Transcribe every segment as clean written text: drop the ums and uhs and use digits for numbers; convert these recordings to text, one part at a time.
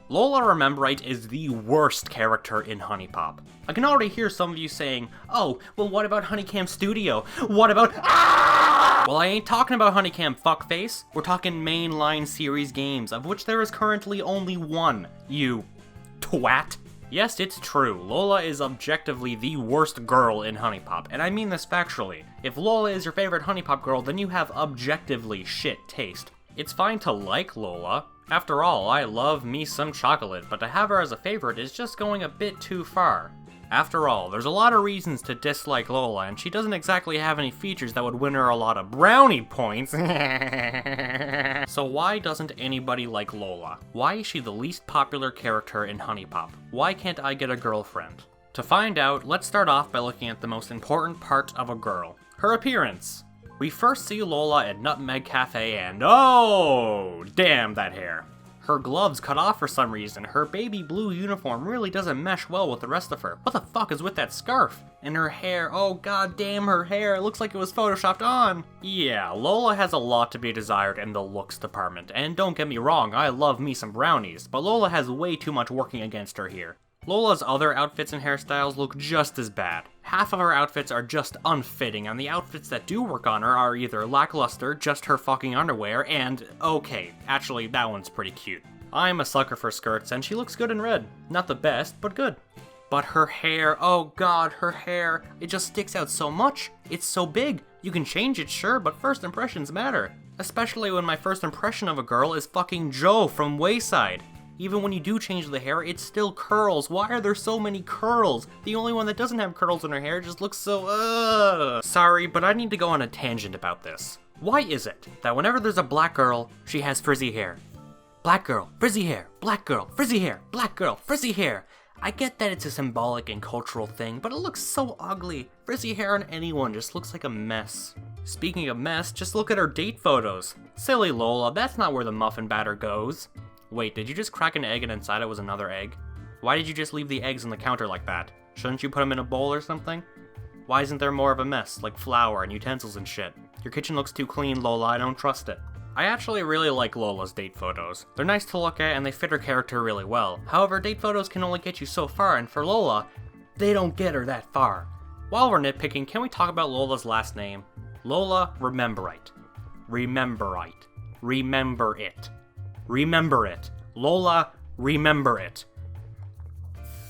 Lola Rembrite is the worst character in HuniePop. I can already hear some of you saying, oh, well what about HunieCam Studio? What about Well, I ain't talking about HunieCam, fuckface. We're talking mainline series games, of which there is currently only one, you twat. Yes, it's true, Lola is objectively the worst girl in HuniePop, and I mean this factually. If Lola is your favorite HuniePop girl, then you have objectively shit taste. It's fine to like Lola. After all, I love me some chocolate, but to have her as a favorite is just going a bit too far. After all, there's a lot of reasons to dislike Lola, and she doesn't exactly have any features that would win her a lot of brownie points. So why doesn't anybody like Lola? Why is she the least popular character in HuniePop? Why can't I get a girlfriend? To find out, let's start off by looking at the most important part of a girl, her appearance. We first see Lola at Nutmeg Cafe and oh, damn that hair. Her gloves cut off for some reason, her baby blue uniform really doesn't mesh well with the rest of her. What the fuck is with that scarf? And her hair, oh god damn her hair, it looks like it was photoshopped on. Yeah, Lola has a lot to be desired in the looks department, and don't get me wrong, I love me some brownies, but Lola has way too much working against her here. Lola's other outfits and hairstyles look just as bad. Half of her outfits are just unfitting, and the outfits that do work on her are either lackluster, just her fucking underwear, and okay, actually that one's pretty cute. I'm a sucker for skirts, and she looks good in red. Not the best, but good. But her hair, oh god, her hair, it just sticks out so much. It's so big. You can change it, sure, but first impressions matter. Especially when my first impression of a girl is fucking Joe from Wayside. Even when you do change the hair, it still curls. Why are there so many curls? The only one that doesn't have curls in her hair just looks so, Sorry, but I need to go on a tangent about this. Why is it that whenever there's a black girl, she has frizzy hair? Black girl, frizzy hair. Black girl, frizzy hair. Black girl, frizzy hair. I get that it's a symbolic and cultural thing, but it looks so ugly. Frizzy hair on anyone just looks like a mess. Speaking of mess, just look at her date photos. Silly Lola, that's not where the muffin batter goes. Wait, did you just crack an egg and inside it was another egg? Why did you just leave the eggs on the counter like that? Shouldn't you put them in a bowl or something? Why isn't there more of a mess, like flour and utensils and shit? Your kitchen looks too clean, Lola, I don't trust it. I actually really like Lola's date photos. They're nice to look at and they fit her character really well. However, date photos can only get you so far, and for Lola, they don't get her that far. While we're nitpicking, can we talk about Lola's last name? Lola Rembrite. Rememberite. Remember it. Remember it. Lola, remember it.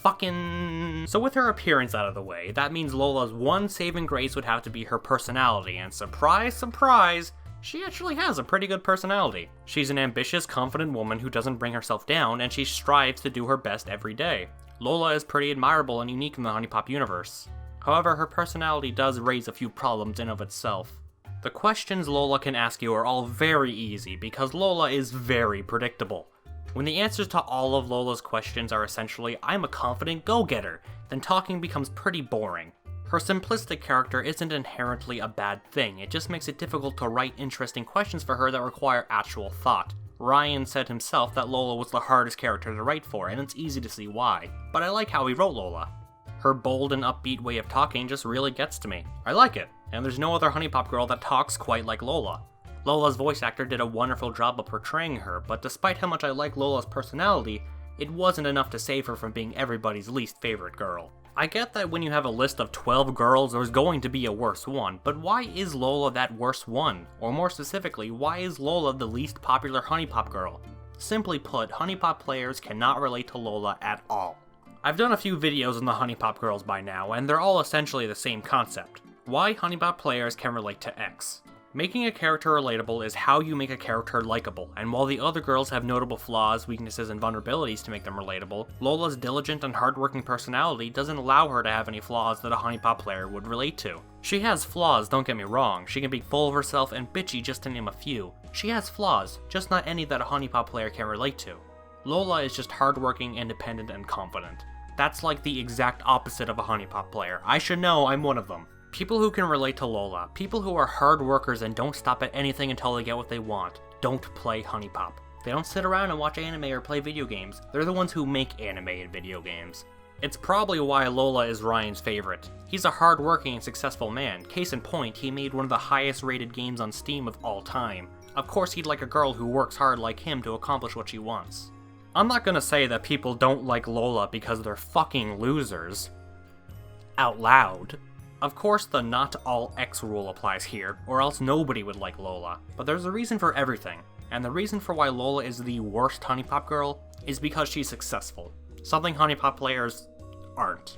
Fucking... So with her appearance out of the way, that means Lola's one saving grace would have to be her personality, and surprise, surprise, she actually has a pretty good personality. She's an ambitious, confident woman who doesn't bring herself down, and she strives to do her best every day. Lola is pretty admirable and unique in the HuniePop universe. However, her personality does raise a few problems in of itself. The questions Lola can ask you are all very easy, because Lola is very predictable. When the answers to all of Lola's questions are essentially, I'm a confident go-getter, then talking becomes pretty boring. Her simplistic character isn't inherently a bad thing, it just makes it difficult to write interesting questions for her that require actual thought. Ryan said himself that Lola was the hardest character to write for, and it's easy to see why. But I like how he wrote Lola. Her bold and upbeat way of talking just really gets to me. I like it, and there's no other HuniePop girl that talks quite like Lola. Lola's voice actor did a wonderful job of portraying her, but despite how much I like Lola's personality, it wasn't enough to save her from being everybody's least favorite girl. I get that when you have a list of 12 girls, there's going to be a worse one, but why is Lola that worst one? Or more specifically, why is Lola the least popular HuniePop girl? Simply put, HuniePop players cannot relate to Lola at all. I've done a few videos on the HuniePop girls by now, and they're all essentially the same concept. Why HuniePop players can relate to X. Making a character relatable is how you make a character likable, and while the other girls have notable flaws, weaknesses, and vulnerabilities to make them relatable, Lola's diligent and hardworking personality doesn't allow her to have any flaws that a HuniePop player would relate to. She has flaws, don't get me wrong, she can be full of herself and bitchy just to name a few. She has flaws, just not any that a HuniePop player can relate to. Lola is just hardworking, independent, and confident. That's like the exact opposite of a HuniePop player. I should know, I'm one of them. People who can relate to Lola, people who are hard workers and don't stop at anything until they get what they want, don't play HuniePop. They don't sit around and watch anime or play video games, they're the ones who make anime and video games. It's probably why Lola is Ryan's favorite. He's a hard-working and successful man. Case in point, he made one of the highest rated games on Steam of all time. Of course he'd like a girl who works hard like him to accomplish what she wants. I'm not gonna say that people don't like Lola because they're fucking losers. Out loud. Of course the not all X rule applies here, or else nobody would like Lola. But there's a reason for everything, and the reason for why Lola is the worst HuniePop girl is because she's successful. Something HuniePop players aren't.